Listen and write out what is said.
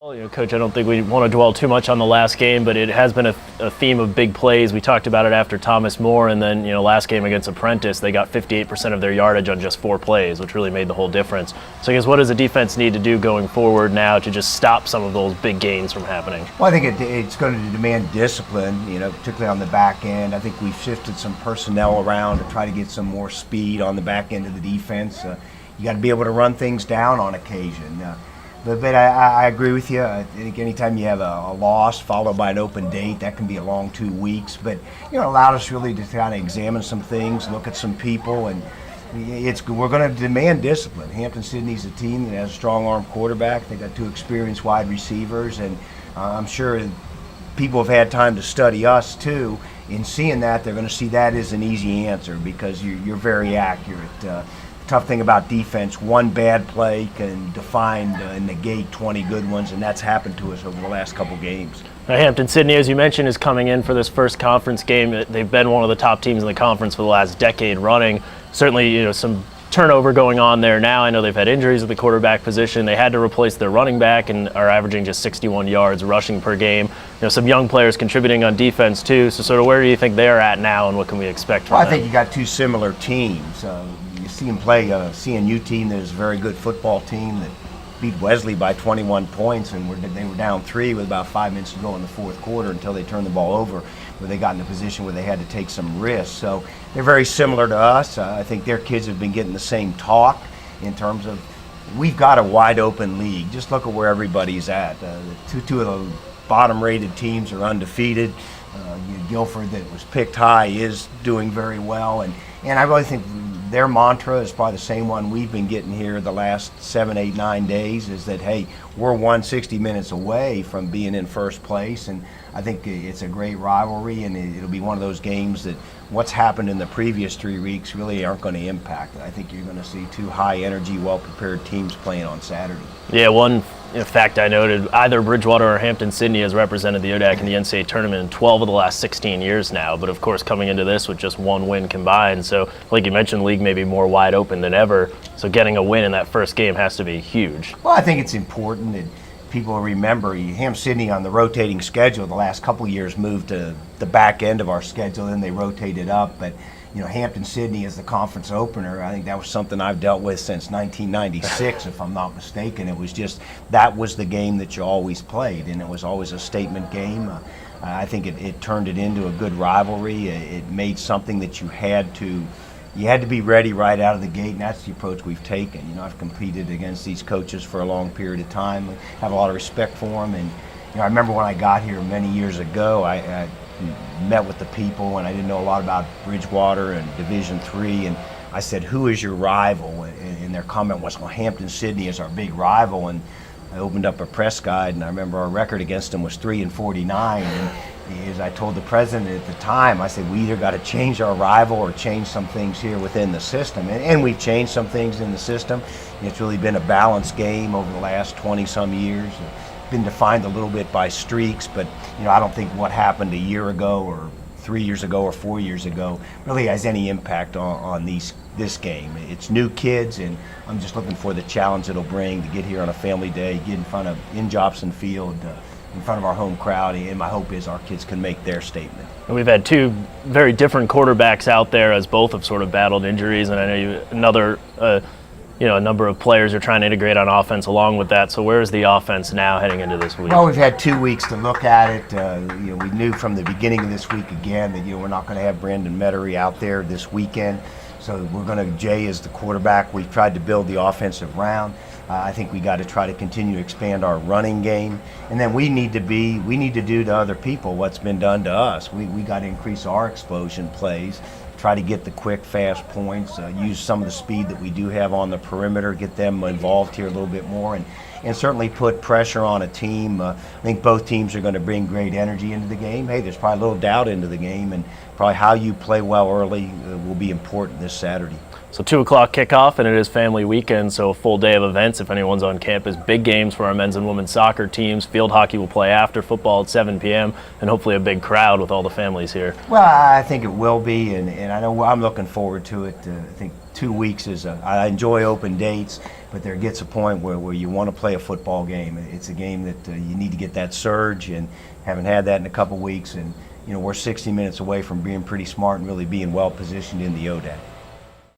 Coach, I don't think we want to dwell too much on the last game, but it has been a theme of big plays. We talked about it after Thomas More, and then last game against Apprentice, they got 58% of their yardage on just 4 plays, which really made the whole difference. So I guess what does the defense need to do going forward now to just stop some of those big gains from happening? Well, I think it's going to demand discipline, particularly on the back end. I think we've shifted some personnel around to try to get some more speed on the back end of the defense. You got to be able to run things down on occasion. But I agree with you. I think anytime you have a loss followed by an open date, that can be a long 2 weeks. But it allowed us really to kind of examine some things, look at some people, and we're going to demand discipline. Hampden-Sydney's a team that has a strong arm quarterback. They got 2 experienced wide receivers, and I'm sure people have had time to study us too. In seeing that, they're going to see that as an easy answer because you're very accurate. Tough thing about defense, one bad play can define and negate 20 good ones, and that's happened to us over the last couple games. Now, Hampden-Sydney, as you mentioned, is coming in for this first conference game. They've been one of the top teams in the conference for the last decade running. Certainly, some turnover going on there now. I know they've had injuries at the quarterback position. They had to replace their running back and are averaging just 61 yards rushing per game. Some young players contributing on defense too. So sort of where do you think they're at now, and what can we expect from them? I think you got 2 similar teams. You see them play a CNU team that is a very good football team that beat Wesley by 21 points, and they were down 3 with about 5 minutes to go in the fourth quarter until they turned the ball over, where they got in a position where they had to take some risks. So they're very similar to us. I think their kids have been getting the same talk in terms of we've got a wide open league. Just look at where everybody's at. Two of the bottom-rated teams are undefeated. Guilford, that was picked high, is doing very well, and I really think their mantra is probably the same one we've been getting here the last 7, 8, 9 days, is that, hey, we're 160 minutes away from being in first place, and I think it's a great rivalry, and it'll be one of those games that what's happened in the previous 3 weeks really aren't going to impact it. I think you're going to see 2 high-energy, well-prepared teams playing on Saturday. Yeah, one fact I noted, either Bridgewater or Hampden-Sydney has represented the ODAC in the NCAA tournament in 12 of the last 16 years now, but of course coming into this with just 1 win combined. So like you mentioned, the league may be more wide open than ever, so getting a win in that first game has to be huge. Well, I think it's important that people remember Hampden-Sydney on the rotating schedule the last couple of years moved to the back end of our schedule, and they rotated up, but Hampden-Sydney as the conference opener, I think that was something I've dealt with since 1996, if I'm not mistaken. It was just, that was the game that you always played, and it was always a statement game. I think it turned it into a good rivalry. It made something that you had to be ready right out of the gate, and that's the approach we've taken. I've competed against these coaches for a long period of time. I have a lot of respect for them, and I remember when I got here many years ago, I met with the people, and I didn't know a lot about Bridgewater and Division III, and I said, who is your rival? And their comment was, well, Hampden-Sydney is our big rival, and I opened up a press guide, and I remember our record against them was 3-49, and as I told the president at the time, I said, we either got to change our rival or change some things here within the system, and we've changed some things in the system. It's really been a balanced game over the last 20-some years. Been defined a little bit by streaks, but I don't think what happened a year ago or 3 years ago or 4 years ago really has any impact on this game. It's new kids, and I'm just looking for the challenge it'll bring to get here on a family day, get in Jobson Field, in front of our home crowd, and my hope is our kids can make their statement. And we've had 2 very different quarterbacks out there, as both have sort of battled injuries, and I know a number of players are trying to integrate on offense along with that. So where is the offense now heading into this week? Well, we've had 2 weeks to look at it. We knew from the beginning of this week again that we're not going to have Brandon Mettery out there this weekend. So we're going to, Jay is the quarterback. We've tried to build the offensive round. I think we got to try to continue to expand our running game, and then we need to do to other people what's been done to us. We got to increase our explosion plays, try to get the quick, fast points, use some of the speed that we do have on the perimeter, get them involved here a little bit more, and certainly put pressure on a team. I think both teams are going to bring great energy into the game. Hey, there's probably a little doubt into the game, and probably how you play well early will be important this Saturday. So 2 o'clock kickoff, and it is family weekend, so a full day of events if anyone's on campus. Big games for our men's and women's soccer teams. Field hockey will play after football at 7 p.m., and hopefully a big crowd with all the families here. Well, I think it will be, and I know I'm looking forward to it. I think 2 weeks I enjoy open dates, but there gets a point where you want to play a football game. It's a game that you need to get that surge, and haven't had that in a couple weeks. And we're 60 minutes away from being pretty smart and really being well positioned in the ODAC.